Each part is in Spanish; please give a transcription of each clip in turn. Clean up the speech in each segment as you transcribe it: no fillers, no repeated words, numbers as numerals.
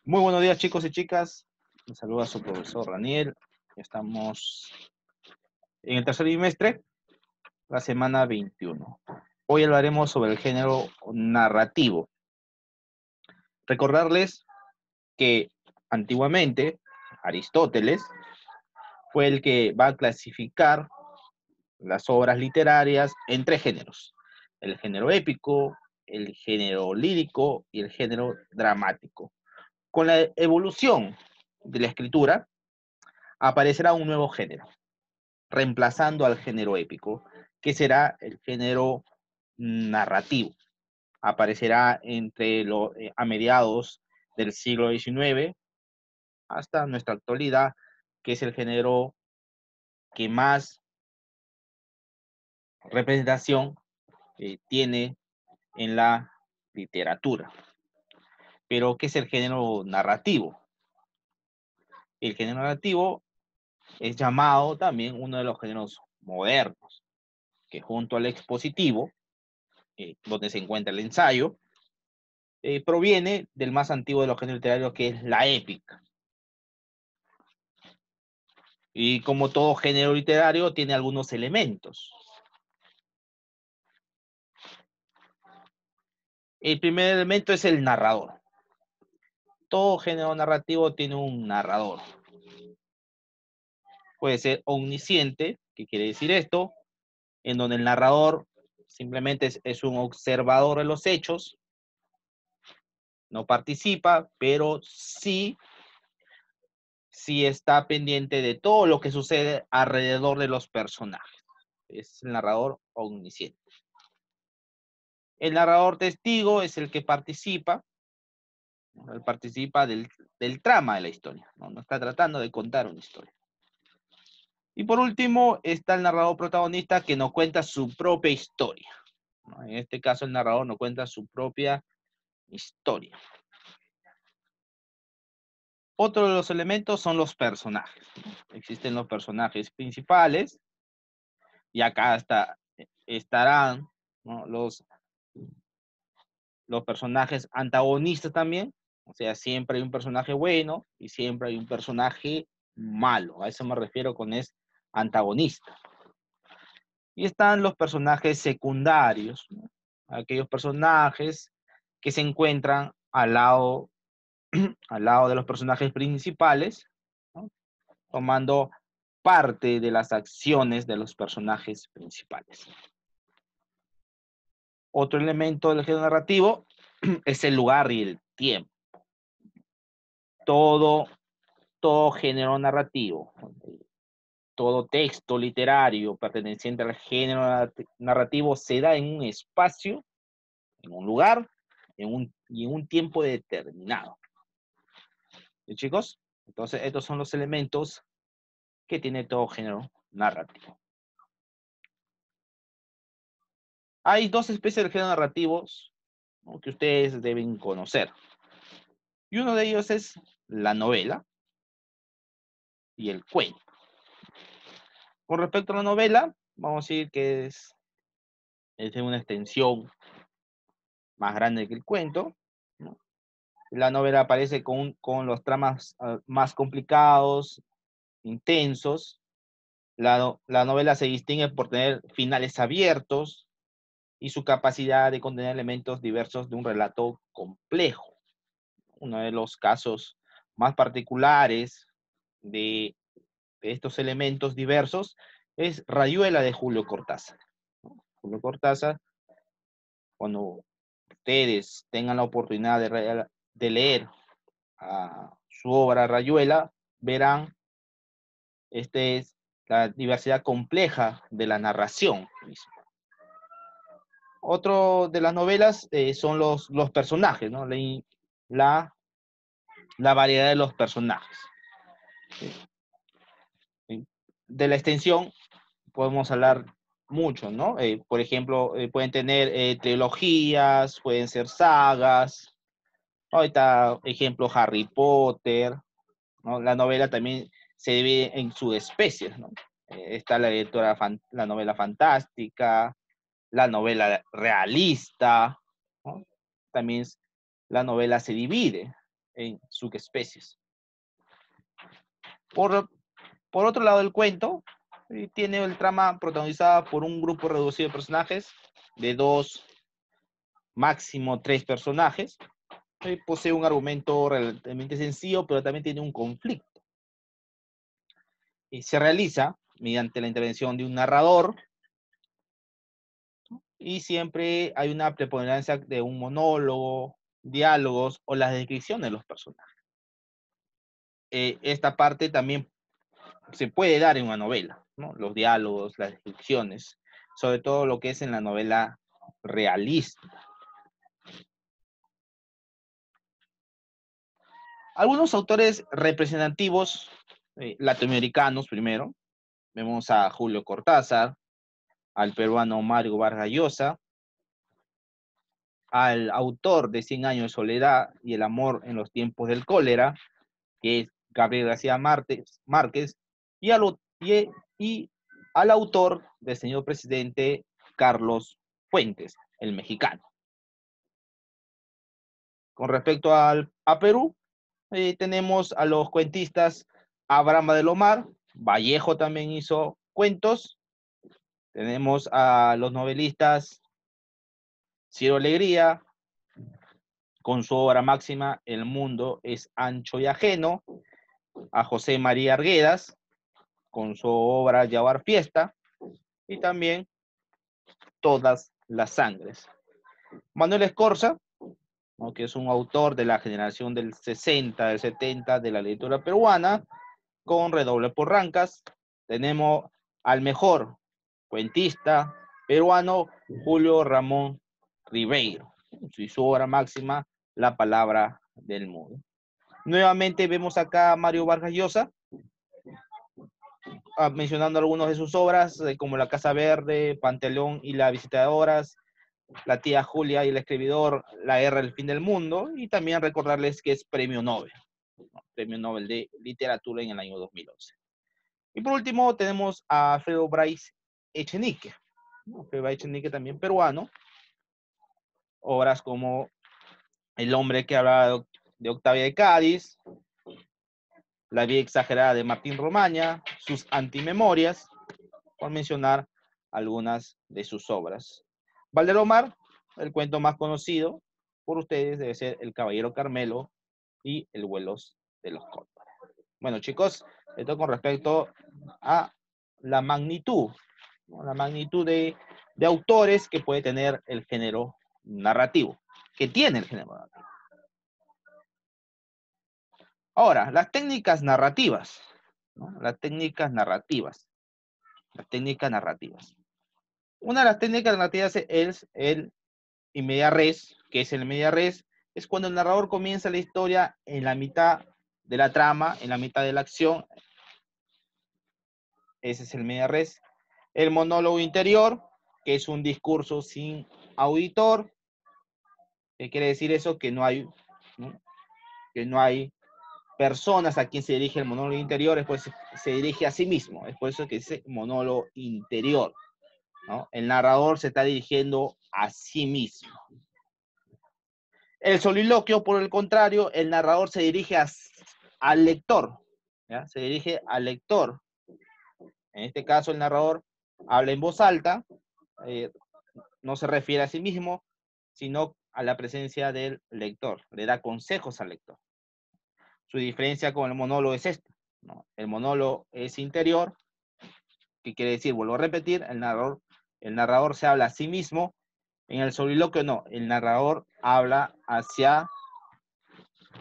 Muy buenos días, chicos y chicas. Les saluda su profesor Daniel. Estamos en el tercer trimestre, la semana 21. Hoy hablaremos sobre el género narrativo. Recordarles que antiguamente Aristóteles fue el que va a clasificar las obras literarias en tres géneros: el género épico, el género lírico y el género dramático. Con la evolución de la escritura aparecerá un nuevo género, reemplazando al género épico, que será el género narrativo. Aparecerá a mediados del siglo XIX hasta nuestra actualidad, que es el género que más representación tiene en la literatura. Pero, ¿qué es el género narrativo? El género narrativo es llamado también uno de los géneros modernos, que junto al expositivo, donde se encuentra el ensayo, proviene del más antiguo de los géneros literarios, que es la épica. Y como todo género literario, tiene algunos elementos. El primer elemento es el narrador. Todo género narrativo tiene un narrador. Puede ser omnisciente, ¿qué quiere decir esto? En donde el narrador simplemente es un observador de los hechos, no participa, pero sí está pendiente de todo lo que sucede alrededor de los personajes. Es el narrador omnisciente. El narrador testigo es el que participa, ¿no? Él participa del trama de la historia, ¿no? No está tratando de contar una historia. Y por último está el narrador protagonista, que nos cuenta su propia historia, ¿no? En este caso el narrador nos cuenta su propia historia. Otro de los elementos son los personajes, ¿no? Existen los personajes principales, y acá estarán, ¿no? Los personajes antagonistas también. O sea, siempre hay un personaje bueno y siempre hay un personaje malo. A eso me refiero con es antagonista. Y están los personajes secundarios, ¿no? Aquellos personajes que se encuentran al lado de los personajes principales, ¿no? Tomando parte de las acciones de los personajes principales. Otro elemento del género narrativo es el lugar y el tiempo. Todo, todo género narrativo, todo texto literario perteneciente al género narrativo se da en un espacio, en un lugar, y en un tiempo determinado. ¿Sí, chicos? Entonces, estos son los elementos que tiene todo género narrativo. Hay dos especies de género narrativos, ¿no?, que ustedes deben conocer. Y uno de ellos es la novela y el cuento. Con respecto a la novela, vamos a decir que es de una extensión más grande que el cuento, ¿no? La novela aparece con los tramas más complicados, intensos. La novela se distingue por tener finales abiertos y su capacidad de contener elementos diversos de un relato complejo. Uno de los casos más particulares de, de estos elementos diversos es Rayuela, de Julio Cortázar. Julio Cortázar, cuando ustedes tengan la oportunidad de leer su obra Rayuela, verán es la diversidad compleja de la narración misma. Otro de las novelas son los personajes, ¿no? La, la variedad de los personajes. De la extensión podemos hablar mucho, ¿no? Por ejemplo, pueden tener trilogías, pueden ser sagas. Ahorita, ejemplo, Harry Potter, ¿no? La novela también se divide en subespecies, ¿no? Está la novela fantástica, la novela realista, ¿no? También la novela se divide. en subespecies. Por otro lado, el cuento tiene el trama protagonizada por un grupo reducido de personajes, de 2, máximo 3 personajes. Posee un argumento relativamente sencillo, pero también tiene un conflicto. Y se realiza mediante la intervención de un narrador, y siempre hay una preponderancia de un monólogo, diálogos o las descripciones de los personajes. Esta parte también se puede dar en una novela, ¿no? Los diálogos, las descripciones, sobre todo lo que es en la novela realista. Algunos autores representativos latinoamericanos primero, vemos a Julio Cortázar, al peruano Mario Vargas Llosa, al autor de 100 años de soledad y el amor en los tiempos del cólera, que es Gabriel García Márquez, y al autor del señor presidente Carlos Fuentes, el mexicano. Con respecto a Perú, tenemos a los cuentistas Abraham de Lomar, Vallejo también hizo cuentos, tenemos a los novelistas Ciro Alegría, con su obra máxima El mundo es ancho y ajeno, a José María Arguedas, con su obra Yabar Fiesta, y también Todas las sangres. Manuel Escorza, ¿no?, que es un autor de la generación del 60, del 70 de la literatura peruana, con Redoble por Rancas. Tenemos al mejor cuentista peruano, Julio Ramón Ribeiro, y su obra máxima, La palabra del mudo. Nuevamente vemos acá a Mario Vargas Llosa, mencionando algunas de sus obras, como La Casa Verde, Pantaleón y la Visitadoras, La tía Julia y el escribidor, La guerra del fin del mundo, y también recordarles que es premio Nobel, ¿no? Premio Nobel de Literatura en el año 2011. Y por último tenemos a Alfredo Bryce Echenique, ¿no? Alfredo Bryce Echenique, también peruano, obras como El hombre que hablaba de Octavia de Cádiz, La vida exagerada de Martín Romaña, sus antimemorias, por mencionar algunas de sus obras. Valdelomar, el cuento más conocido por ustedes debe ser El caballero Carmelo y El vuelos de los cóndores. Bueno, chicos, esto con respecto a la magnitud, ¿no?, la magnitud de autores que puede tener el género narrativo, que tiene el género narrativo. Ahora, las técnicas narrativas, ¿no? Las técnicas narrativas. Una de las técnicas narrativas es el in media res, que es el media res, es cuando el narrador comienza la historia en la mitad de la trama, en la mitad de la acción. Ese es el media res. El monólogo interior, que es un discurso sin auditor. ¿Qué quiere decir eso? Que no hay, ¿no?, que no hay personas a quien se dirige el monólogo interior, después se dirige a sí mismo. Es por eso que dice monólogo interior, ¿no? El narrador se está dirigiendo a sí mismo. El soliloquio, por el contrario, el narrador se dirige al lector, ¿ya? Se dirige al lector. En este caso, el narrador habla en voz alta, no se refiere a sí mismo, sino a la presencia del lector. Le da consejos al lector. Su diferencia con el monólogo es esta, ¿no? El monólogo es interior, que quiere decir, vuelvo a repetir, el narrador se habla a sí mismo. En el soliloquio no, el narrador habla hacia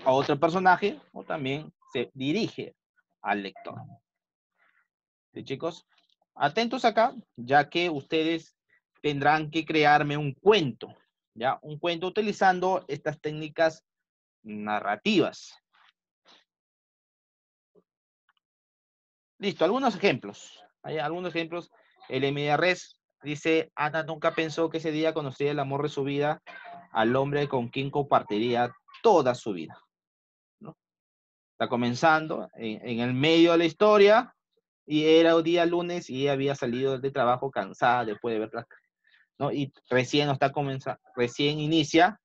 a otro personaje o también se dirige al lector. ¿Sí, chicos? Atentos acá, ya que ustedes tendrán que crearme un cuento, ¿ya? Un cuento utilizando estas técnicas narrativas. Listo, algunos ejemplos. Hay algunos ejemplos. El media res dice: Ana nunca pensó que ese día conocería el amor de su vida, al hombre con quien compartiría toda su vida, ¿no? Está comenzando en el medio de la historia, y era el día lunes y ella había salido de trabajo cansada después de verla, ¿no? Y recién no está comenzando, recién inicia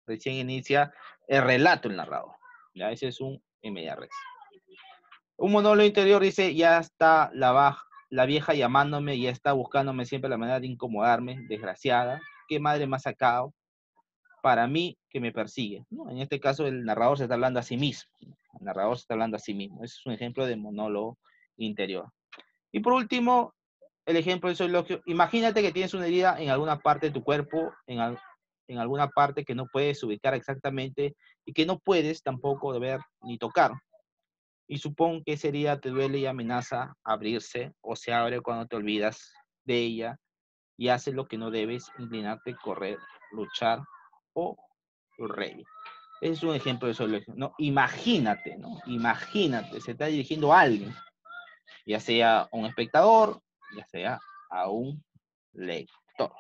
el relato el narrador. Ya, ese es un en media res. Un monólogo interior dice, ya está la vieja llamándome, ya está buscándome siempre la manera de incomodarme, desgraciada. ¿Qué madre me ha sacado? Para mí, que me persigue, ¿no? En este caso, el narrador se está hablando a sí mismo. El narrador se está hablando a sí mismo. Ese es un ejemplo de monólogo interior. Y por último, el ejemplo del soliloquio. Imagínate que tienes una herida en alguna parte de tu cuerpo, en alguna parte que no puedes ubicar exactamente y que no puedes tampoco ver ni tocar. Y supón que esa herida te duele y amenaza abrirse o se abre cuando te olvidas de ella y haces lo que no debes, inclinarte, correr, luchar o reír. Ese es un ejemplo de soliloquio, ¿no? Imagínate, ¿no? Imagínate, se está dirigiendo a alguien, ya sea a un espectador, ya sea a un lector.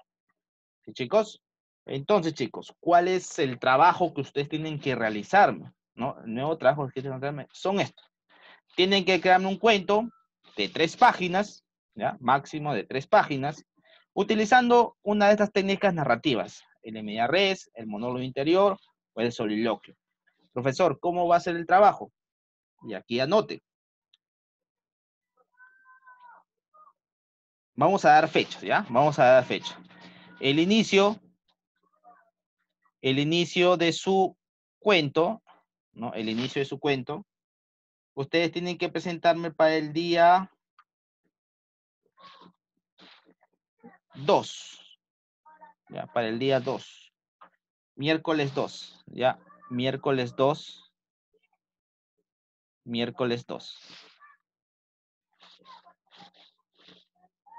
¿Sí, chicos? Entonces, chicos, ¿cuál es el trabajo que ustedes tienen que realizar? ¿No? El nuevo trabajo que tienen que realizarme son estos. Tienen que crearme un cuento de 3 páginas, ¿ya? Máximo de 3 páginas, utilizando una de estas técnicas narrativas, el en media res, el monólogo interior o el soliloquio. Profesor, ¿cómo va a ser el trabajo? Y aquí anote. Vamos a dar fechas, ¿ya? Vamos a dar fecha. El inicio de su cuento, ¿no? El inicio de su cuento, ustedes tienen que presentarme para el día 2, ¿ya? Para el día 2. Miércoles 2, ¿ya? Miércoles 2. Miércoles 2.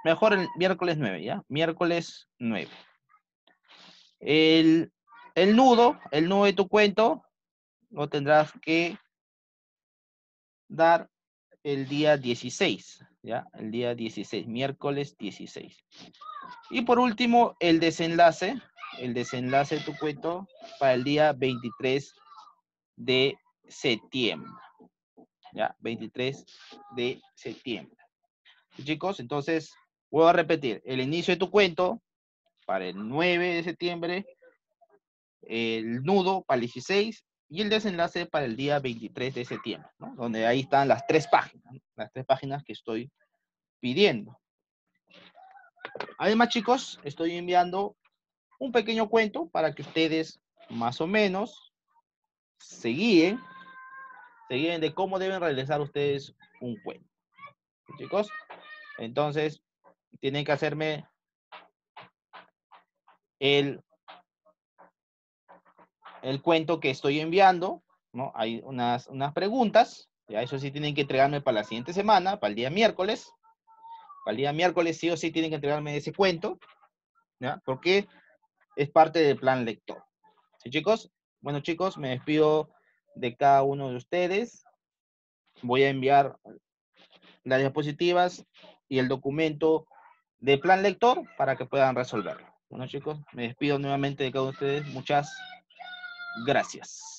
Mejor el miércoles 9, ¿ya? Miércoles 9. El nudo de tu cuento, lo tendrás que dar el día 16, ¿ya? El día 16, miércoles 16. Y por último, el desenlace de tu cuento para el día 23 de septiembre, ¿ya? 23 de septiembre. Chicos, entonces, voy a repetir, el inicio de tu cuento para el 9 de septiembre, el nudo para el 16 y el desenlace para el día 23 de septiembre, ¿no? Donde ahí están las 3 páginas, ¿no? Las 3 páginas que estoy pidiendo. Además, chicos, estoy enviando un pequeño cuento para que ustedes más o menos se guíen de cómo deben realizar ustedes un cuento. Chicos, entonces tienen que hacerme el cuento que estoy enviando, ¿no? Hay unas preguntas, ya eso sí tienen que entregarme para la siguiente semana, para el día miércoles. Para el día miércoles sí o sí tienen que entregarme ese cuento, ¿ya? Porque es parte del plan lector. ¿Sí, chicos? Bueno, chicos, me despido de cada uno de ustedes. Voy a enviar las diapositivas y el documento de plan lector para que puedan resolverlo. Bueno, chicos, me despido nuevamente de cada uno de ustedes. Muchas gracias.